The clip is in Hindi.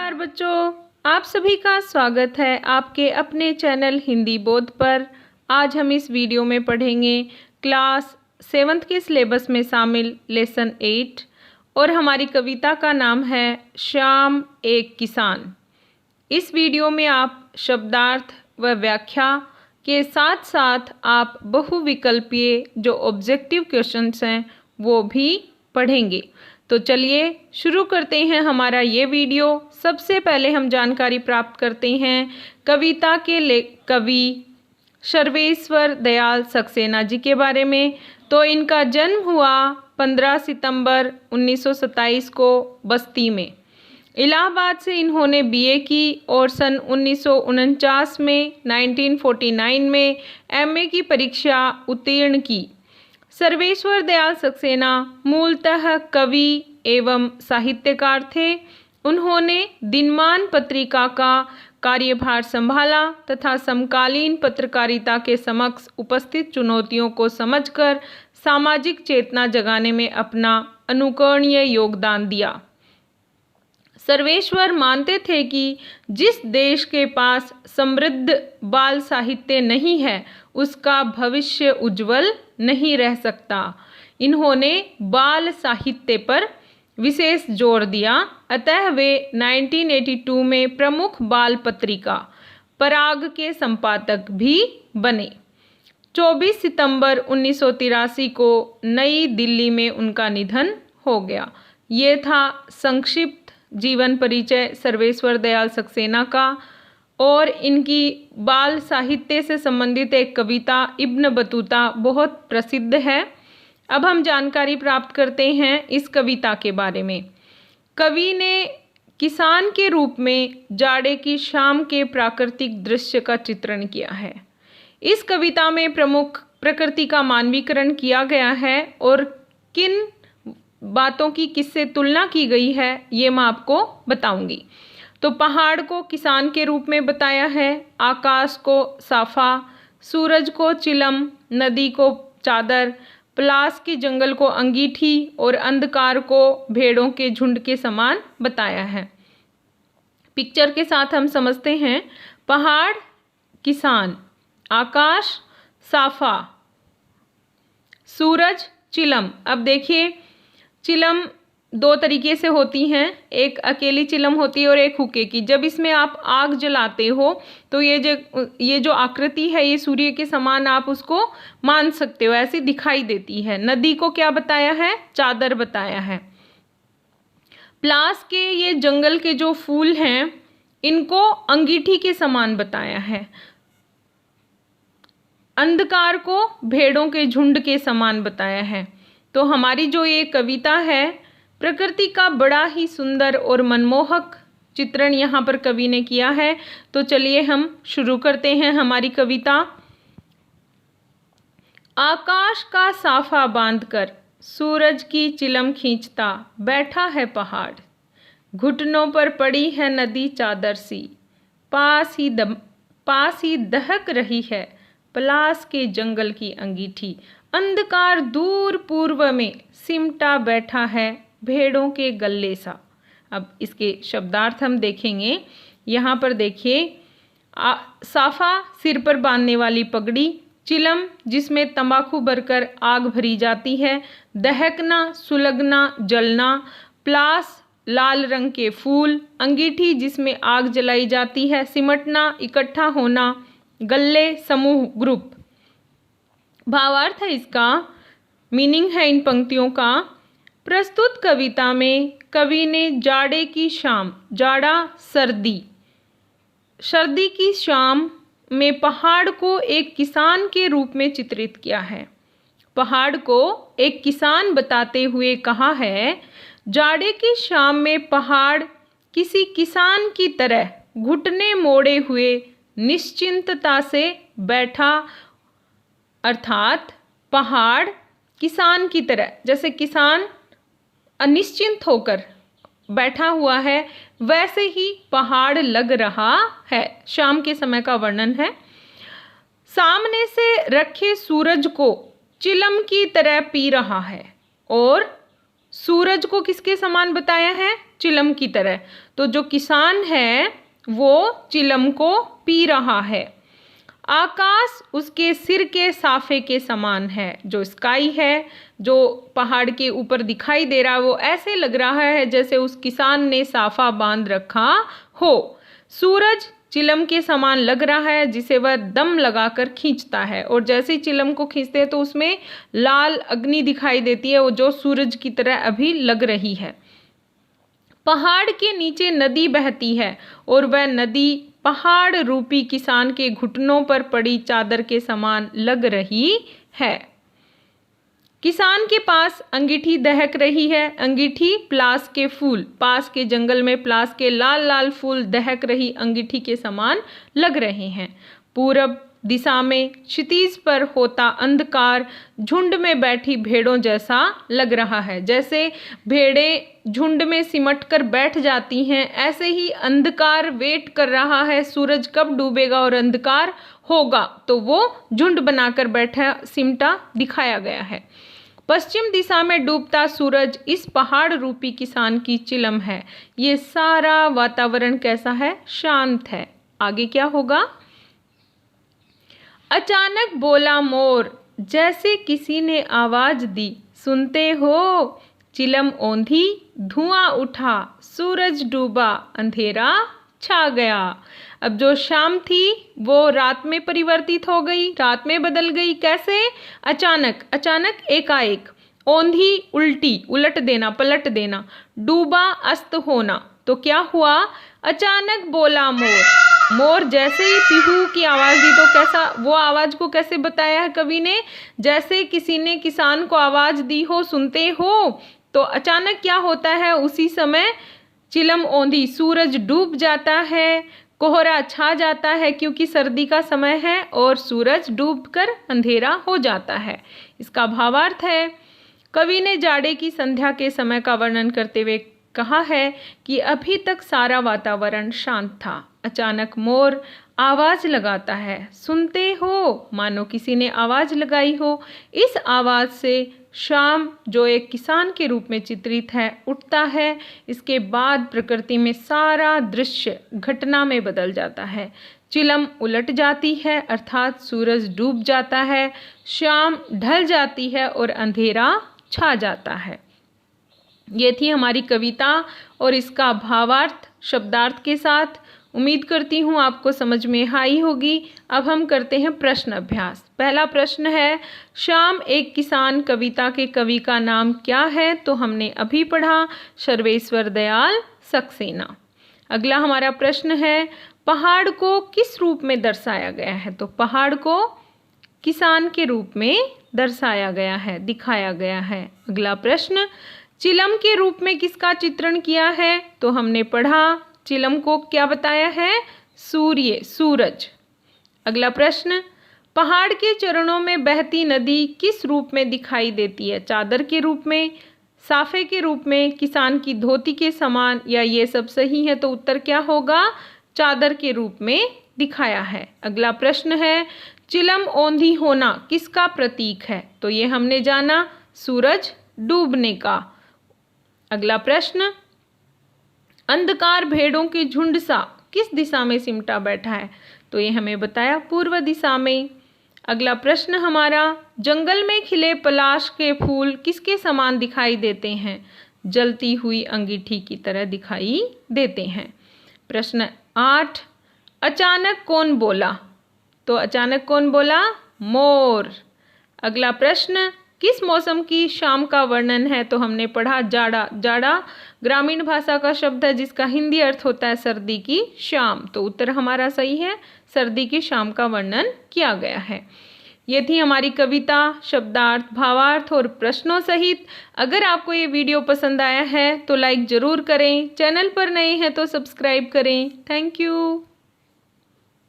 नमस्कार बच्चों, आप सभी का स्वागत है आपके अपने चैनल हिंदी बोध पर। आज हम इस वीडियो में पढ़ेंगे क्लास 7th के सिलेबस में शामिल लेसन 8 और हमारी कविता का नाम है श्याम एक किसान। इस वीडियो में आप शब्दार्थ व व्याख्या के साथ साथ आप बहुविकल्पीय जो ऑब्जेक्टिव क्वेश्चंस हैं वो भी पढ़ेंगे। तो चलिए शुरू करते हैं हमारा ये वीडियो। सबसे पहले हम जानकारी प्राप्त करते हैं कविता के कवि सर्वेश्वर दयाल सक्सेना जी के बारे में। तो इनका जन्म हुआ 15 सितंबर 1927 को बस्ती में। इलाहाबाद से इन्होंने बीए की और सन 1949 में 1949 में एमए की परीक्षा उत्तीर्ण की। सर्वेश्वर दयाल सक्सेना मूलतः कवि एवं साहित्यकार थे। उन्होंने दिनमान पत्रिका का कार्यभार संभाला तथा समकालीन पत्रकारिता के समक्ष उपस्थित चुनौतियों को समझकर सामाजिक चेतना जगाने में अपना अनुकरणीय योगदान दिया। सर्वेश्वर मानते थे कि जिस देश के पास समृद्ध बाल साहित्य नहीं है उसका भविष्य उज्जवल नहीं रह सकता। इन्होंने बाल साहित्य पर विशेष जोर दिया, अतः वे 1982 में प्रमुख बाल पत्रिका पराग के संपादक भी बने। 24 सितंबर 1983 को नई दिल्ली में उनका निधन हो गया। ये था संक्षिप्त जीवन परिचय सर्वेश्वर दयाल सक्सेना का। और इनकी बाल साहित्य से संबंधित एक कविता इब्न बतूता बहुत प्रसिद्ध है। अब हम जानकारी प्राप्त करते हैं इस कविता के बारे में। कवि ने किसान के रूप में जाड़े की शाम के प्राकृतिक दृश्य का चित्रण किया है। इस कविता में प्रमुख प्रकृति का मानवीकरण किया गया है और किन बातों की किससे तुलना की गई है ये मैं आपको बताऊंगी। तो पहाड़ को किसान के रूप में बताया है, आकाश को साफा, सूरज को चिलम, नदी को चादर, पलास के जंगल को अंगीठी और अंधकार को भेड़ों के झुंड के समान बताया है। पिक्चर के साथ हम समझते हैं। पहाड़ किसान, आकाश साफा, सूरज चिलम। अब देखिए चिलम दो तरीके से होती हैं, एक अकेली चिलम होती है और एक हुक्के की। जब इसमें आप आग जलाते हो तो ये जो आकृति है ये सूर्य के समान आप उसको मान सकते हो, ऐसी दिखाई देती है। नदी को क्या बताया है? चादर बताया है। प्लास के ये जंगल के जो फूल हैं इनको अंगीठी के समान बताया है। अंधकार को भेड़ों के झुंड के समान बताया है। तो हमारी जो ये कविता है प्रकृति का बड़ा ही सुंदर और मनमोहक चित्रण यहाँ पर कवि ने किया है। तो चलिए हम शुरू करते हैं हमारी कविता। आकाश का साफा बांधकर सूरज की चिलम खींचता बैठा है पहाड़, घुटनों पर पड़ी है नदी चादर सी, पास ही दहक रही है पलास के जंगल की अंगीठी, अंधकार दूर पूर्व में सिमटा बैठा है भेड़ों के गल्ले सा। अब इसके शब्दार्थ हम देखेंगे। यहाँ पर देखिए साफा सिर पर बांधने वाली पगड़ी, चिलम जिसमें तंबाकू भरकर आग भरी जाती है, दहकना सुलगना जलना, प्लास लाल रंग के फूल, अंगीठी जिसमें आग जलाई जाती है, सिमटना इकट्ठा होना, गल्ले समूह ग्रुप। भावार्थ है इसका, मीनिंग है इन पंक्तियों का। प्रस्तुत कविता में कवि ने जाड़े की शाम, जाड़ा सर्दी, सर्दी की शाम में पहाड़ को एक किसान के रूप में चित्रित किया है। पहाड़ को एक किसान बताते हुए कहा है, जाड़े की शाम में पहाड़ किसी किसान की तरह घुटने मोड़े हुए निश्चिंतता से बैठा, अर्थात पहाड़ किसान की तरह, जैसे किसान अनिश्चिंत होकर बैठा हुआ है वैसे ही पहाड़ लग रहा है। शाम के समय का वर्णन है। सामने से रखे सूरज को चिलम की तरह पी रहा है और सूरज को किसके समान बताया है? चिलम की तरह। तो जो किसान है वो चिलम को पी रहा है। आकाश उसके सिर के साफे के समान है। जो स्काई है, जो पहाड़ के ऊपर दिखाई दे रहा है, वो ऐसे लग रहा है जैसे उस किसान ने साफा बांध रखा हो। सूरज चिलम के समान लग रहा है जिसे वह दम लगाकर खींचता है, और जैसे ही चिलम को खींचते हैं तो उसमें लाल अग्नि दिखाई देती है, वो जो सूरज की तरह अभी लग रही है। पहाड़ के नीचे नदी बहती है और वह नदी पहाड़ रूपी किसान के घुटनों पर पड़ी चादर के समान लग रही है। किसान के पास अंगीठी दहक रही है। अंगीठी प्लास के फूल, पास के जंगल में प्लास के लाल लाल फूल दहक रही अंगीठी के समान लग रहे हैं। पूरब दिशा में क्षितिज पर होता अंधकार झुंड में बैठी भेड़ों जैसा लग रहा है। जैसे भेड़ें झुंड में सिमट कर बैठ जाती हैं, ऐसे ही अंधकार वेट कर रहा है सूरज कब डूबेगा और अंधकार होगा, तो वो झुंड बनाकर बैठा सिमटा दिखाया गया है। पश्चिम दिशा में डूबता सूरज इस पहाड़ रूपी किसान की चिलम है। ये सारा वातावरण कैसा है? शांत है। आगे क्या होगा? अचानक बोला मोर, जैसे किसी ने आवाज दी, सुनते हो? चिलम ओंधी, धुआं उठा, सूरज डूबा, अंधेरा छा गया। अब जो शाम थी वो रात में परिवर्तित हो गई, रात में बदल गई। कैसे? अचानक, अचानक एकाएक। ओंधी उल्टी, उलट देना, पलट देना। डूबा अस्त होना। तो क्या हुआ? अचानक बोला मोर। मोर जैसे ही पीहू की आवाज दी, तो कैसा, वो आवाज को कैसे बताया है कवि ने? जैसे किसी ने किसान को आवाज दी हो, सुनते हो। तो अचानक क्या होता है? उसी समय चिलम ओंधी, सूरज डूब जाता है, कोहरा छा जाता है क्योंकि सर्दी का समय है, और सूरज डूबकर अंधेरा हो जाता है। इसका भावार्थ है, कवि ने जाड़े की संध्या के समय का वर्णन करते हुए कहा है कि अभी तक सारा वातावरण शांत था। अचानक मोर आवाज लगाता है, सुनते हो? मानो किसी ने आवाज लगाई हो। इस आवाज से शाम, जो एक किसान के रूप में चित्रित है, उठता है। इसके बाद प्रकृति में सारा दृश्य घटना में बदल जाता है। चिलम उलट जाती है, अर्थात सूरज डूब जाता है, शाम ढल जाती है और अंधेरा छा जाता है। ये थी हमारी कविता और इसका भावार्थ शब्दार्थ के साथ। उम्मीद करती हूँ आपको समझ में आई होगी। अब हम करते हैं प्रश्न अभ्यास। पहला प्रश्न है, शाम एक किसान कविता के कवि का नाम क्या है? तो हमने अभी पढ़ा, सर्वेश्वर दयाल सक्सेना। अगला हमारा प्रश्न है, पहाड़ को किस रूप में दर्शाया गया है? तो पहाड़ को किसान के रूप में दर्शाया गया है, दिखाया गया है। अगला प्रश्न, चिलम के रूप में किसका चित्रण किया है? तो हमने पढ़ा, चिलम को क्या बताया है? सूर्य, सूरज। अगला प्रश्न, पहाड़ के चरणों में बहती नदी किस रूप में दिखाई देती है? चादर के रूप में, साफे के रूप में, किसान की धोती के समान, या ये सब सही है? तो उत्तर क्या होगा? चादर के रूप में दिखाया है। अगला प्रश्न है, चिलम ओंधी होना किसका प्रतीक है? तो ये हमने जाना, सूरज डूबने का। अगला प्रश्न, अंधकार भेड़ों के झुंड सा किस दिशा में सिमटा बैठा है? तो ये हमें बताया, पूर्व दिशा में। अगला प्रश्न हमारा, जंगल में खिले पलाश के फूल किसके समान दिखाई देते हैं? जलती हुई अंगीठी की तरह दिखाई देते हैं। प्रश्न 8, अचानक कौन बोला? तो अचानक कौन बोला? मोर। अगला प्रश्न, किस मौसम की शाम का वर्णन है? तो हमने पढ़ा, जाड़ा। जाड़ा ग्रामीण भाषा का शब्द है जिसका हिंदी अर्थ होता है सर्दी की शाम। तो उत्तर हमारा सही है, सर्दी की शाम का वर्णन किया गया है। ये थी हमारी कविता, शब्दार्थ, भावार्थ और प्रश्नों सहित। अगर आपको ये वीडियो पसंद आया है तो लाइक ज़रूर करें, चैनल पर नए हैं तो सब्सक्राइब करें। Thank you.